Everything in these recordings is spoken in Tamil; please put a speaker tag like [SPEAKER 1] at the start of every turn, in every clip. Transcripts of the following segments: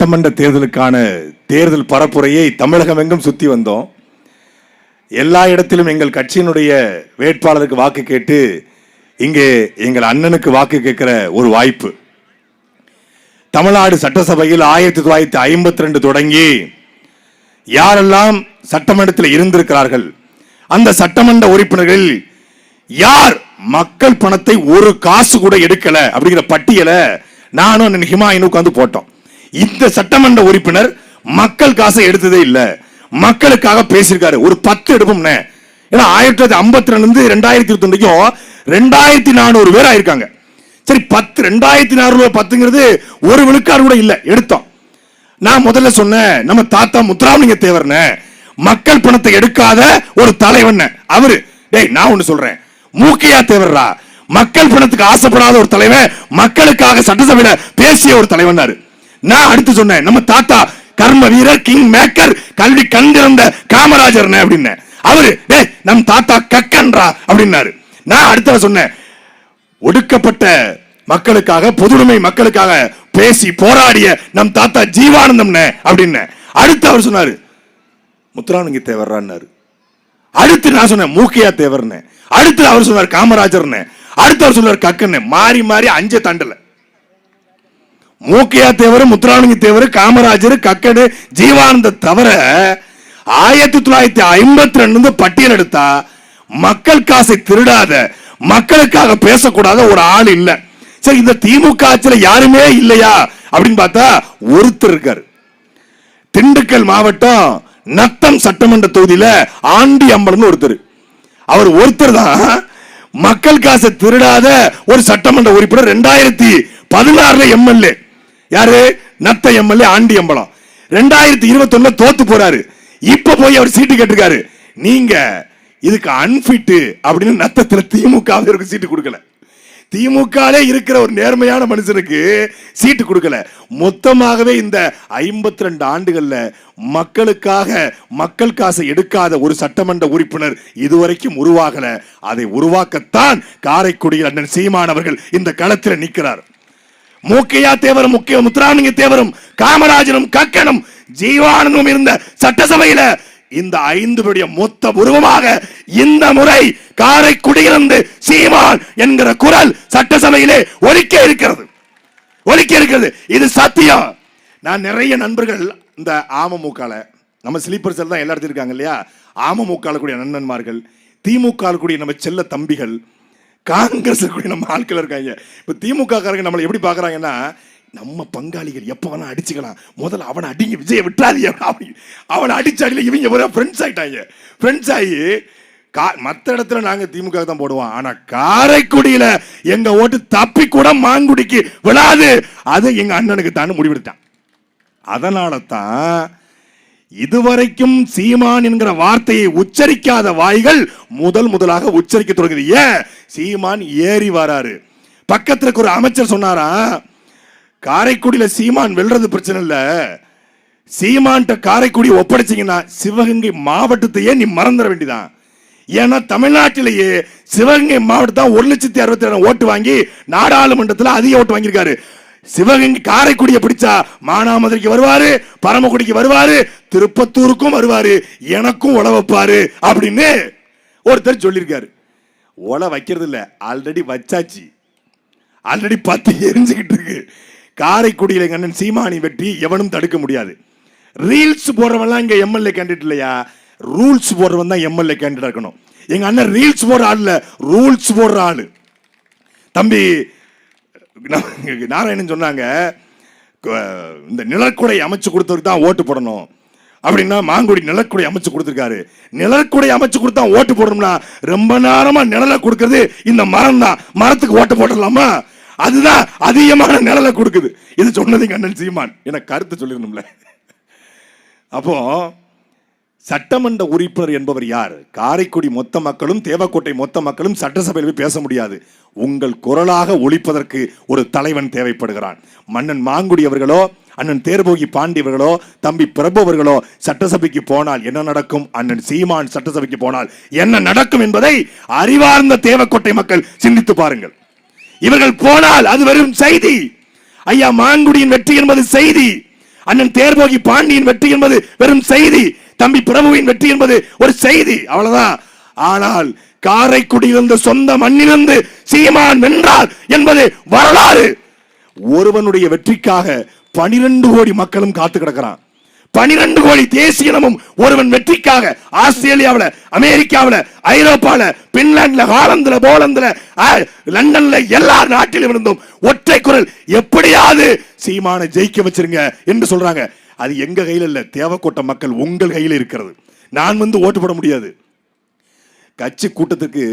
[SPEAKER 1] சட்டமன்ற தேர்தலுக்கான தேர்தல் பரப்புரையை தமிழகம் எங்கும் சுத்தி வந்தோம். எல்லா இடத்திலும் எங்கள் கட்சியினுடைய வேட்பாளருக்கு வாக்கு கேட்டு இங்கே எங்கள் அண்ணனுக்கு வாக்கு கேட்கிற ஒரு வாய்ப்பு. தமிழ்நாடு சட்டசபையில் 1952 தொடங்கி யாரெல்லாம் சட்டமன்றத்தில் இருந்திருக்கிறார்கள், அந்த சட்டமன்ற உறுப்பினர்கள் யார் மக்கள் பணத்தை ஒரு காசு கூட எடுக்கல அப்படிங்கிற பட்டியலை நானும் ஹிமாயினும் உட்கார்ந்து போட்டோம். இந்த சட்டமன்ற உறுப்பினர் மக்கள் காசை எடுத்ததே இல்ல, மக்களுக்காக பேசியிருக்காரு. ஒரு 10 எடுப்போம். ஏன்னா 1952 2022 2400 பேர் ஆயிருக்காங்க. சரி, 2400 10ங்கிறது ஒரு விழுக்காடு கூட இல்ல எடுத்தோம். நான் முதல்ல சொன்னேன், நம்ம தாத்தா முத்துராமலிங்க தேவர்ன மக்கள் பணத்தை எடுக்காத ஒரு தலைவன் அவரு. டேய், நான் ஒண்ணு சொல்றேன், மூக்கையா தேவர்ரா மக்கள் பணத்துக்கு ஆசைப்படாத ஒரு தலைவன், மக்களுக்காக சட்டசபையில பேசிய ஒரு தலைவன். நான் அடுத்து சொன்னேன், நம்ம தாத்தா கர்ம வீரர், கிங் மேக்கர், கல்வி கண்டிருந்த காமராஜர் அப்படின்னு. அவரு டேய் நம் தாத்தா கக்கன்றா அப்படின்னாரு. நான் அடுத்த சொன்னேன், ஒடுக்கப்பட்ட மக்களுக்காக, பொதுவுடைமை மக்களுக்காக பேசி போராடிய நம் தாத்தா ஜீவானந்தம் அப்படின்னு. அடுத்து அவர் சொன்னாரு முத்துராமலிங்க தேவர்றாரு. அடுத்து நான் சொன்னேன் மூக்கையா தேவர்னு. அடுத்து அவர் சொன்னார் காமராஜர்னு. அடுத்து அவர் சொன்னார் கக்கன்னு. மாறி மாறி 5 தாண்டல. மூக்கையா தேவர், முத்துராமலிங்க தேவர், காமராஜர், கக்கடு, ஜீவானந்த தவிர 1952 பட்டியல் எடுத்தா மக்கள் காசை திருடாத, மக்களுக்காக பேசக்கூடாத ஒரு ஆள் இல்ல. சரி, இந்த திமுக ஆட்சியில யாருமே இல்லையா அப்படின்னு பார்த்தா ஒருத்தர் இருக்காரு. திண்டுக்கல் மாவட்டம் நத்தம் சட்டமன்ற தொகுதியில ஆண்டி அம்பலம் ஒருத்தர். அவர் ஒருத்தர் தான் மக்கள் காசை திருடாத ஒரு சட்டமன்ற உறுப்பினர். 2016 எம்எல்ஏ யாரு? நத்த எம்எல்ஏ ஆண்டி அம்பலம். 2021 தோத்து போறாரு. இப்ப போய் அவர் சீட்டு கேட்டிருக்காரு. நீங்க இதுக்கு அன்பிட் அப்படின்னு நத்தத்துல திமுக சீட்டு கொடுக்கல. திமுக இருக்கிற ஒரு நேர்மையான மனுஷனுக்கு சீட்டு கொடுக்கல. மொத்தமாகவே இந்த 52 ஆண்டுகள்ல மக்களுக்காக மக்கள் காசை எடுக்காத ஒரு சட்டமன்ற உறுப்பினர் இதுவரைக்கும் உருவாகல. அதை உருவாக்கத்தான் காரைக்குடியில் அண்ணன் சீமான் அவர்கள் இந்த களத்தில் நிற்கிறார். மூக்கையா தேவரும், முத்துராமலிங்க தேவரும், காமராஜனும், கக்கனும், ஜீவானந்தும் இருந்த சட்டசபையில இந்த 5 பேருடைய மொத்த உருவமாக இந்த முறை காரைக்குடியிலிருந்து சீமான் என்கிற குரல் சட்டசபையிலே ஒலிக்க இருக்கிறது. இது சத்தியம். நான் நிறைய நண்பர்கள் இந்த அமமுகல, நம்ம ஸ்லீப்பர் செல் தான் எல்லா இடத்துல இருக்காங்க இல்லையா, அமமுகல கூடிய நண்பன்மார்கள், திமுக கூடிய நம்ம செல்ல தம்பிகள், காங்கிரஸ் கூடிய நம்ம ஆட்கள் இருக்காங்க. இப்ப திமுக காரங்க நம்மளை எப்படி பாக்குறாங்கன்னா, நம்ம பங்காளிகள் எப்ப வேணா அடிச்சுக்கலாம், முதல்ல அவனை அடிங்க, விஜய விட்டாதீங்க. அவனை அடிச்ச அடியில இவங்க ஃப்ரெண்ட்ஸ் ஆயிட்டாங்க. ஃப்ரெண்ட்ஸ் ஆகி மற்ற இடத்துல நாங்க திமுக தான் போடுவோம், ஆனா காரைக்குடியில எங்க ஓட்டு தப்பி கூட மாங்குடிக்கு விழாது. அது எங்க அண்ணனுக்கு தான் முடிவெடுத்தான். அதனால தான் இதுவரைக்கும் சீமான் என்கிற வார்த்தையை உச்சரிக்காத வாய்கள் முதலாக உச்சரிக்க தொடங்குது. ஏன்? சீமான் ஏறி வராரு. பக்கத்துல ஒரு அமைச்சர் சொன்னாரா, காரைக்குடியில சீமான் வெல்றது பிரச்சனை இல்ல, சீமான் காரைக்குடி ஒப்படைச்சீங்கன்னா சிவகங்கை மாவட்டத்தையே நீ மறந்துட வேண்டியதான். ஏன்னா தமிழ்நாட்டிலேயே சிவகங்கை மாவட்டம் 1,62,000 ஓட்டு வாங்கி நாடாளுமன்றத்தில் அதிக ஓட்டு வாங்கியிருக்காரு. சிவகங்கை காரைக்குடியை பிடிச்சா மானாமதுரைக்கு வருவாரு, பரமக்குடிக்கு வருவாரு, திருப்பத்தூருக்கும் வருவாரு, எனக்கும் உழ வைப்பாரு அப்படின்னு ஒருத்தர் சொல்லியிருக்காரு. உழ வைக்கிறது இல்ல, ஆல்ரெடி வச்சாச்சு. ஆல்ரெடி 10 எரிஞ்சுக்கிட்டு இருக்கு. காரைக்குடியில எங்க அண்ணன் சீமானி வெற்றி எவனும் தடுக்க முடியாது. ரீல்ஸ் போடுறவன் இங்க எம்எல்ஏ கேண்டிடேட் இல்லையா, ரூல்ஸ் போடுறவன் தான் எம்எல்ஏ கேண்டிடேட் இருக்கணும். எங்க அண்ணன் ரீல்ஸ் போடுற ஆள் இல்ல, ரூல்ஸ் போடுற ஆளு. தம்பி நாராயணன் சொன்னாங்க, இந்த நிலக்குடை அமைச்சு கொடுத்தவருக்கு தான் ஓட்டு போடணும் அப்படின்னா, மாங்குடி நிலக்குடை அமைச்சு கொடுத்திருக்காரு. நிலக்குடை அமைச்சு கொடுத்தா ஓட்டு போடணும்னா ரொம்ப நேரமா நிழலை கொடுக்கிறது இந்த மரம் தான். மரத்துக்கு ஓட்டு போடலாமா? அதுதான் அதிகமான நிழலை கொடுக்குது. இது சொன்னது அண்ணன் சீமான். எனக்கு கருத்து சொல்லிடணும்ல. அப்போ சட்டமன்ற உறுப்பினர் என்பவர் யார்? காரைக்குடி மொத்த மக்களும், தேவக்கோட்டை மொத்த மக்களும் சட்டசபையில் பேச முடியாது. உங்கள் குரலாக ஒலிப்பதற்கு ஒரு தலைவன் தேவைப்படுகிறான். மன்னன் மாங்குடி அவர்களோ, அண்ணன் தேர்போகி பாண்டி அவர்களோ, தம்பி பிரபு அவர்களோ சட்டசபைக்கு போனால் என்ன நடக்கும், அண்ணன் சீமான் சட்டசபைக்கு போனால் என்ன நடக்கும் என்பதை அறிவார்ந்த தேவக்கோட்டை மக்கள் சிந்தித்து பாருங்கள். இவர்கள் போனால் அது வெறும் செய்தி. ஐயா மாங்குடியின் வெற்றி என்பது செய்தி. அண்ணன் தேர்போகி பாண்டியின் வெற்றி என்பது வெறும் செய்தி, தம்பி பிரபுவின் வெற்றி என்பது ஒரு செய்தி, அவ்வளவுதான். ஆனால் காரைக்குடியிலிருந்து சொந்த மண்ணிலிருந்து சீமான் வென்றார் என்பது வரலாறு. ஒருவனுடைய வெற்றிக்காக 12 கோடி மக்களும் காத்து கிடக்கிறான். 12 கோடி தேசியனமும் ஒருவன் வெற்றிக்காக ஆஸ்திரேலியாவில், அமெரிக்காவில், ஐரோப்பாவில், பின்லாந்துல, ஹாலந்துல, போலந்துல, லண்டன்ல எல்லா நாட்டிலும் இருந்தும் ஒற்றை குரல் எப்படியாவது சீமானை ஜெயிக்க வச்சிருங்க என்று சொல்றாங்க. அது எங்க கையில் இல்ல, தேவக்கோட்டை மக்கள் உங்கள் கையில் இருக்கிறது. நான் வந்து ஓட்டு போட முடியாது. கட்சி கூட்டத்துக்கு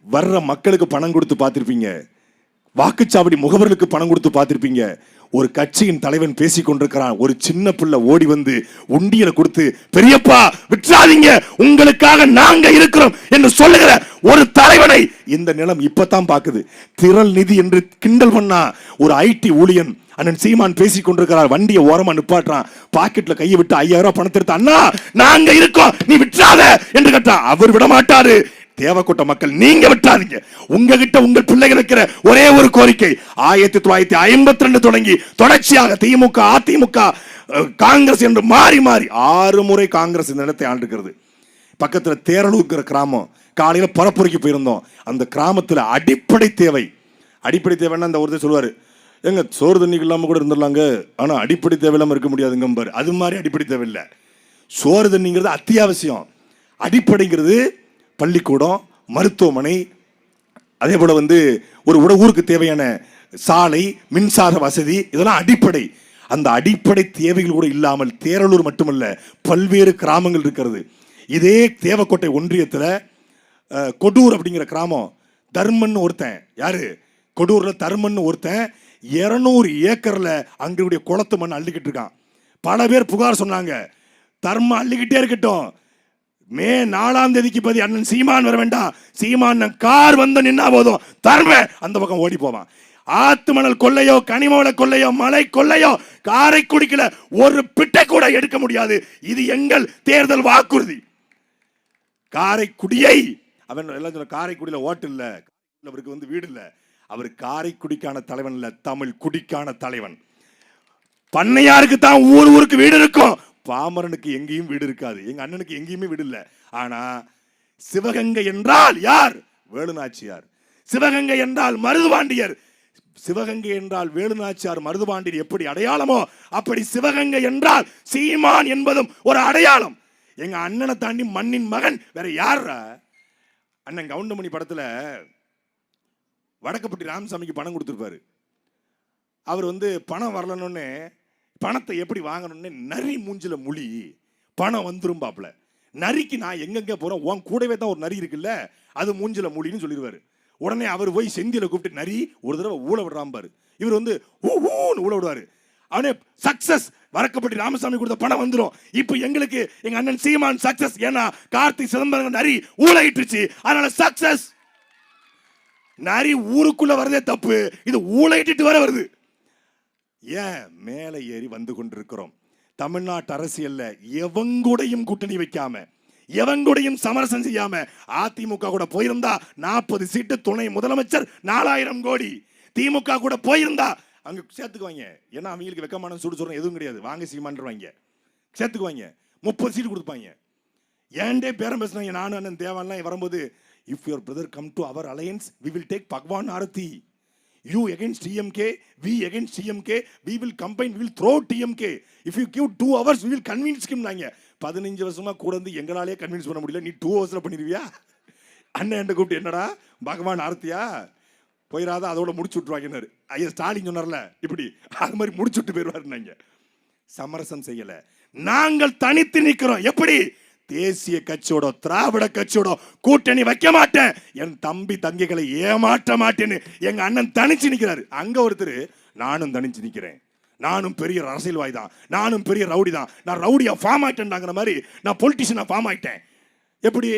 [SPEAKER 1] வர்ற மக்களுக்கு பணம் கொடுத்து பார்த்திருப்பீங்க, வாக்குச்சாவடி முகவர்களுக்கு பணம் கொடுத்து பார்த்திருப்பீங்க. ஒரு கட்சியின் தலைவன் பேசிக் கொண்டிருக்கிறான், ஒரு சின்ன பிள்ளை ஓடி வந்து உண்டியலை கொடுத்து பெரியப்பா விற்றாதீங்க, உங்களுக்காக நாங்க இருக்கிறோம் என்று சொல்லுகிற ஒரு தலைவனை இந்த நிலம் இப்பதான் பாக்குது. திரள் நிதி என்று கிண்டல் பண்ணா ஒரு ஐடி ஊழியன் அண்ணன் சீமான் பேசிக் கொண்டிருக்கிறார், வண்டியை ஓரமா நிப்பாட்டுறான், பாக்கெட்ல கையை விட்டு 5000 ரூபாய் பணத்தை எடுத்து, அண்ணா நாங்க இருக்கோம் நீ விற்றாத என்று கேட்டா அவர் விட மாட்டாரு. தேவக்கோட்டை மக்கள் நீங்க விட்டாதீங்க. உங்ககிட்ட உங்கள் பிள்ளைகள் இருக்கிற ஒரே ஒரு கோரிக்கை, 1952 தொடங்கி தொடர்ச்சியாக திமுக, அதிமுக, காங்கிரஸ் என்று மாறி மாறி 6 முறை காங்கிரஸ் இந்த நிலத்தை ஆண்டுகிறது. பக்கத்துல தேரலூர்ங்கிற கிராமம், காலையில பரப்புரைக்கு போயிருந்தோம். அந்த கிராமத்துல அடிப்படை தேவைன்னா அந்த ஒருத்தர் சொல்லுவாரு, எங்க சோறு தண்ணிக்கு இல்லாம கூட இருந்துடலாங்க, ஆனா அடிப்படை தேவை இல்லாம இருக்க முடியாதுங்க பாரு. அது மாதிரி அடிப்படை தேவை இல்லை. சோறு தண்ணிங்கிறது அத்தியாவசியம். அடிப்படைங்கிறது பள்ளிக்கூடம், மருத்துவமனை, அதே போல வந்து ஒரு ஊருக்கு தேவையான சாலை, மின்சார வசதி, இதெல்லாம் அடிப்படை. அந்த அடிப்படை தேவைகள் கூட இல்லாமல் தேரலூர் மட்டுமல்ல பல்வேறு கிராமங்கள் இருக்கிறது. இதே தேவக்கோட்டை ஒன்றியத்தில் கொடூர் அப்படிங்கிற கிராமம், தர்மன் ஒருத்தன், யாரு கொடூர்ல தர்மன் ஒருத்தன் 200 ஏக்கர்ல அங்களுடைய குளத்து மண் அள்ளிக்கிட்டு இருக்கான். பல பேர் புகார் சொன்னாங்க, தர்மம் அள்ளிக்கிட்டே இருக்கட்டும், மே 4ஆம் தேதிக்கு பதி அண்ணன் சீமான் வர வேண்டாம், சீமான் கார் வந்து நின்னா போதும், தர்ம அந்த பக்கம் ஓடி போவான். ஆத்து மணல் கொள்ளையோ, கனிமவள கொள்ளையோ, மலை கொள்ளையோ காரைக்குடிக்கல ஒரு பிட்டை கூட எடுக்க முடியாது. இது எங்கள் தேர்தல் வாக்குறுதி. காரைக்குடியை அவன் எல்லாம் சொன்ன, காரைக்குடியில ஓட்டு இல்ல, அவருக்கு வந்து வீடு இல்ல, அவர் காரைக்குடிக்கான தலைவன் இல்ல, தமிழ் குடிக்கான தலைவன். பண்ணையாருக்கு தான் ஊருக்கு வீடு இருக்கும், பாமரனுக்கு எங்கேயும் வீடு இருக்காது. எங்க அண்ணனுக்கு எங்கேயுமே வீடு இல்ல. ஆனா சிவகங்கை என்றால் யார்? வேலுநாச்சியார். சிவகங்கை என்றால் மருதுபாண்டியர். சிவகங்கை என்றால் வேலுநாச்சியார், மருதுபாண்டியர் எப்படி அடையாளமோ அப்படி சிவகங்கை என்றால் சீமான் என்பதும் ஒரு அடையாளம். எங்க அண்ணனை தாண்டி மண்ணின் மகன் வேற யார்? அண்ணன் கவுண்டமணி படத்துல வடக்கப்பட்டி ராமசாமிக்கு பணம் கொடுத்துருப்பாரு. அவர் வந்து பணம் வரலன்னு, பணத்தை எப்படி வாங்கணும்னு நரி மூஞ்சில முழி பணம் வந்துரும் பாப்புல. நரிக்கு நான் எங்கெங்க போறோம், உன் கூடவே தான் ஒரு நரி இருக்குல்ல, அது மூஞ்சில முழின்னு சொல்லிடுவாரு. உடனே அவர் போய் செந்தியில கூப்பிட்டு நரி ஒரு தடவை ஊழ விடுறாம்பாரு. இவர் வந்து ஊழ விடுவாரு. அவனே சக்சஸ், வடக்கப்பட்டி ராமசாமி கொடுத்த பணம் வந்துடும். இப்போ எங்களுக்கு எங்க அண்ணன் சீமான் சக்சஸ், ஏன்னா கார்த்திக் சிதம்பரம் நரி ஊழையிட்டுச்சு, அதனால சக்சஸ். நரி ஊருக்குள்ள வரதே தப்பு, இது ஊழையிட்டு வர வருது. ஏன் மேலே ஏறி வந்து கொண்டிருக்கிறோம். தமிழ்நாட்டு அரசியல்ல எவங்கூடையும் கூட்டணி வைக்காம, எவங்கூடையும் சமரசம் செய்யாம அதிமுக கூட போயிருந்தா 40 சீட்டு, துணை முதலமைச்சர் 4000 கோடி. திமுக கூட போயிருந்தா அங்க சேர்த்துக்குவாங்க. ஏன்னா அவங்களுக்கு வெக்கமான சுடு சொல்ற எதுவும் கிடையாது, வாங்க சீமான்றுவாங்க, சேர்த்துக்குவாங்க, 30 சீட்டு கொடுப்பாங்க. ஏன்டே பேரம் பேசினாங்க. நானும் அண்ணன் தேவான்லாம் வரும்போது, if your brother come to our alliance, we will take Bhagwan Arati. You against TMK, we against TMK, we will combine, we will throw TMK. If you give 2 hours, we will convince him. நாங்க 15 வருஷமா கூட வந்து எங்களாலே கன்வின்ஸ் பண்ண முடியல, நீ 2 ஹவர்ஸ்ல பண்ணிடுவியா? அண்ணன் என்ன கூப்பிட்டு, என்னடா பகவான் ஆர்த்தியா போயிடாத, அதோட முடிச்சு விட்டுருவாங்க. ஐயா ஸ்டாலின் சொன்னார்ல, இப்படி அது மாதிரி முடிச்சு விட்டு போயிடுவாருன்னாங்க. சமரசம் செய்யல, நாங்கள் தனித்து நிற்கிறோம். எப்படி? தேசிய கட்சியோட, திராவிட கட்சியோட கூட்டணி வைக்க மாட்டேன், என் தம்பி தங்கைகளை ஏமாற்ற மாட்டேன்னு எங்க அண்ணன் தனிச்சு நிக்கிறாரு. அங்க ஒருத்தர், நானும் தனிச்சு நிக்கிறேன், நானும் பெரிய அரசியல்வாதி தான், நானும் பெரிய ரவுடி தான், நான் ரவுடியா ஃபார்ம் ஆயிட்டேன்ங்கிற மாதிரி நான் பொலிட்டிஷியனா ஃபார்ம் ஆயிட்டேன். எப்படி?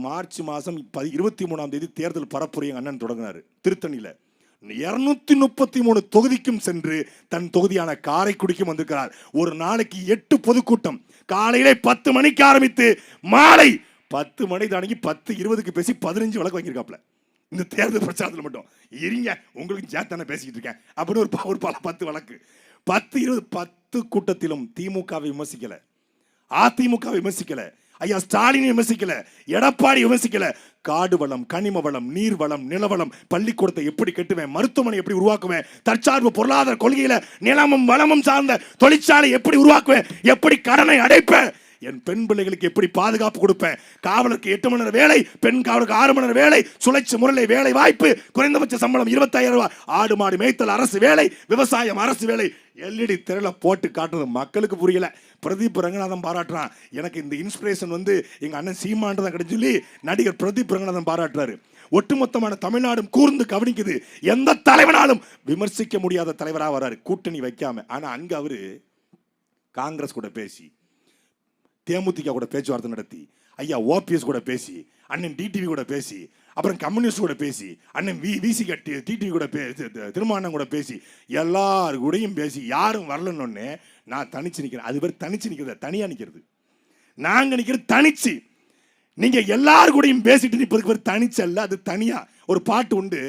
[SPEAKER 1] மார்ச் மாதம் 23ஆம் தேதி தேர்தல் பரப்புரை எங்க அண்ணன் தொடங்கினாரு திருத்தணியில. 233 தொகுதிக்கும் சென்று தன் தொகுதியான காரைக்குடிக்கும் வந்திருக்கிறார். ஒரு நாளைக்கு 8 பொதுக்கூட்டம், காலையில 10 மணிக்கு ஆரம்பித்து மாலை 10 மணி தாண்டி 10:20க்கு பேசி 15 வழக்கு வாங்கியிருக்காப்ல. இந்த தேர்தல் பிரச்சாரத்தில் மட்டும் இருங்க, உங்களுக்கு சேர்த்தானே பேசிக்கிட்டு இருக்கேன் அப்படின்னு ஒரு 10 வழக்கு. 10 கூட்டத்திலும் திமுகவை விமர்சிக்கல, அதிமுக விமர்சிக்கல, ஐயா ஸ்டாலின் விமர்சிக்கல, எடப்பாடி விமர்சிக்கல. காடு வளம், கனிம வளம், நீர் வளம், நிலவளம், பள்ளிக்கூடத்தை எப்படி கட்டுவேன், மருத்துவமனை எப்படி உருவாக்குவேன், தற்சார்பு பொருளாதார கொள்கையில நிலமும் வளமும் சார்ந்த தொழிற்சாலை எப்படி உருவாக்குவேன், எப்படி கடனை அடைப்பேன், என் பெண் பிள்ளைகளுக்கு எப்படி பாதுகாப்பு கொடுப்பேன், காவலருக்கு 8 மணி நேரம் வேலை, பெண் காவலருக்கு 6 மணி நேரம் வேலை, சுழற்சி முறையில் வேலை வாய்ப்பு, குறைந்தபட்ச சம்பளம் 25,000 ரூபாய், ஆடு மாடு மேய்த்தல் அரசு வேலை, விவசாயம் அரசு வேலை, எல்இடி திரையில போட்டு காட்டுறது மக்களுக்கு புரியல. பிரதீப் ரங்கநாதன் பாராட்டுறான். எனக்கு இந்த இன்ஸ்பிரேஷன் எங்க அண்ணன் சீமான் தான் கிடைச்சு சொல்லி நடிகர் பிரதீப் ரங்கநாதன் பாராட்டுறாரு. ஒட்டுமொத்தமான தமிழ்நாடும் கூர்ந்து கவனிக்குது. எந்த தலைவனாலும் விமர்சிக்க முடியாத தலைவரா வராரு, கூட்டணி வைக்காம. ஆனா அங்க அவரு காங்கிரஸ் கூட பேசி, தேமுதிக கூட பேச்சுவார்த்தை நடத்தி, ஐயா ஓபிஎஸ் கூட பேசி, அண்ணன் டிடிவி கூட பேசி, அப்புறம் கம்யூனிஸ்ட் கூட பேசி, அண்ணன் விசி கட்டி டிடிவி கூட திருமாவளவன் கூட பேசி, எல்லாரு கூடயும் பேசி யாரும் வரலன்னு நான் தனிச்சு நிற்கிறேன். அது பேர் தனிச்சு நிற்கிறது, தனியா நிற்கிறது. நாங்க நிற்கிறது தனிச்சு. நீங்க எல்லாரு கூடயும் பேசிட்டு நிற்பதுக்கு பேர் தனிச்சு அல்ல, அது தனியா. ஒரு பாட்டு உண்டு,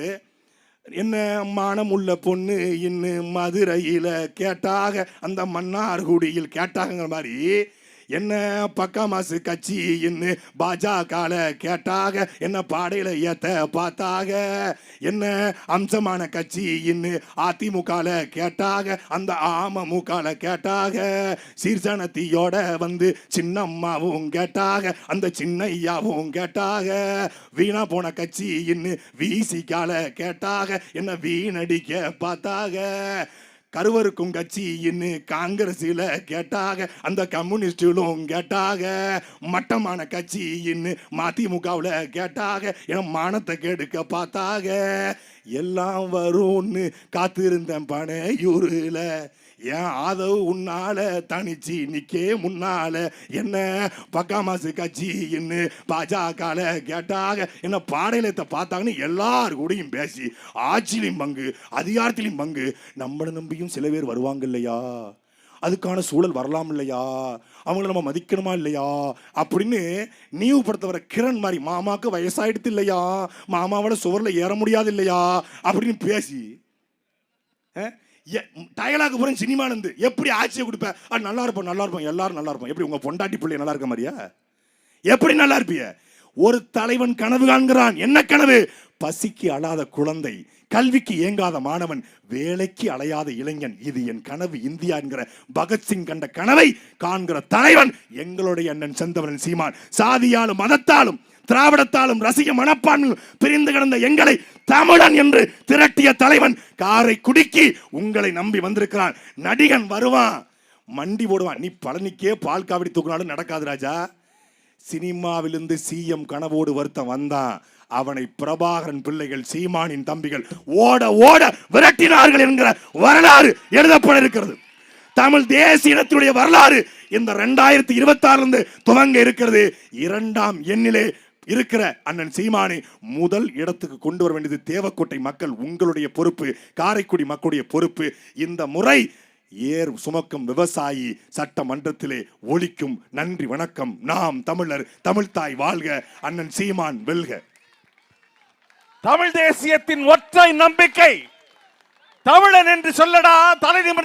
[SPEAKER 1] என்ன மானம் உள்ள பொண்ணு இன்னும் மதுரையில கேட்டாக, அந்த மன்னார்குடியில் கேட்டாகங்கிற மாதிரி, என்ன பக்கா மாசு கட்சி இன்னு பாஜக கேட்டாக, என்ன பாடையில ஏத்த பார்த்தாக, என்ன அம்சமான கட்சி இன்னு அதிமுக கேட்டாக, அந்த அமமுக கேட்டாக, சீர்சனத்தியோட வந்து சின்னம்மாவும் கேட்டாக, அந்த சின்னையாவும் கேட்டாக, வீணா போன கட்சி இன்னு விசிகால கேட்டாக, என்ன வீணடிக்க பார்த்தாக, கருவருக்கும் கட்சி இன்னு காங்கிரஸில் கேட்டாக, அந்த கம்யூனிஸ்டிலும் கேட்டாக, மட்டமான கட்சி இன்னு மதிமுகவில் கேட்டாக, என் மானத்தை கெடுக்க பார்த்தாக, எல்லாம் வரும்னு காத்திருந்தேன் பனையூரில், ஏன் ஆதவ் உன்னால தனிச்சு நிக்கே முன்னால, என்ன பக்காமாசு கட்சி இன்னு பாஜக கேட்டாக, என்ன பாடையிலத்தை பார்த்தாங்கன்னு எல்லாரு கூடயும் பேசி, ஆட்சியிலையும் பங்கு அதிகாரத்திலையும் பங்கு, நம்மளை நம்பியும் சில பேர் வருவாங்க இல்லையா, அதுக்கான சூழல் வரலாம் இல்லையா, அவங்கள நம்ம மதிக்கணுமா இல்லையா அப்படின்னு நீவு படுத்த வர கிரண் மாதிரி, மாமாவுக்கு வயசாயிடுத்து இல்லையா, மாமாவோட சுவரில் ஏற முடியாது இல்லையா அப்படின்னு பேசி, டயலாக் போறேன் சினிமானந்து எப்படி ஆட்சியை கொடுப்பேன், நல்லா இருப்போம் நல்லா இருப்போம் எல்லாரும் நல்லா இருப்போம். எப்படி உங்க பொண்டாட்டி பிள்ளை நல்லா இருக்க மாதிரியா, எப்படி நல்லா இருப்பிய? ஒரு தலைவன் கனவு காண்கிறான். என்ன கனவு? பசிக்கு அழாத குழந்தை, கல்விக்கு ஏங்காத மாணவன், வேலைக்கு அலையாத இளைஞன். இது என் கனவு இந்தியா என்கிற பகத்சிங் கண்ட கனவை காண்கிற தலைவன் எங்களுடைய அண்ணன் செந்தமிழன் சீமான். சாதியாலும் மதத்தாலும் திராவிடத்தாலும் ரசிக மனப்பான்மையில் பிரிந்து கிடந்த எங்களை தமிழன் என்று திரட்டிய தலைவன் காரைக்குடிக்கு உங்களை நம்பி வந்திருக்கிறான். நடிகன் வருவான், மண்டி போடுவான். நீ பழனிக்கே பால் காவடி தூக்கினாலும் நடக்காது ராஜா. சினிமாவிலிருந்து சிஎம் கனவோடு வருத்தம் வந்தான். அவனை பிரபாகரன் பிள்ளைகள் சீமானின் தம்பிகள் ஓட ஓட விரட்டினார்கள் என்கிற வரலாறு எழுதப்பட இருக்கிறது. தமிழ் தேசிய இனத்தினுடைய வரலாறு இந்த 2026 துவங்க இருக்கிறது. 2ஆம் எண்ணிலே இருக்கிற அண்ணன் சீமானை முதல் இடத்துக்கு கொண்டு வர வேண்டியது தேவக்கோட்டை மக்கள், உங்களுடைய பொறுப்பு, காரைக்குடி மக்களுடைய பொறுப்பு. இந்த முறை ஏர் சுமக்கும் விவசாயி சட்டமன்றத்திலே ஒலிக்கும். நன்றி, வணக்கம். நாம் தமிழர், தமிழ்தாய் வாழ்க, அண்ணன் சீமான் வெல்க.
[SPEAKER 2] தமிழ் தேசியத்தின் ஒற்றை நம்பிக்கை தமிழன் என்று சொல்லடா, தலை நிமிர்ந்து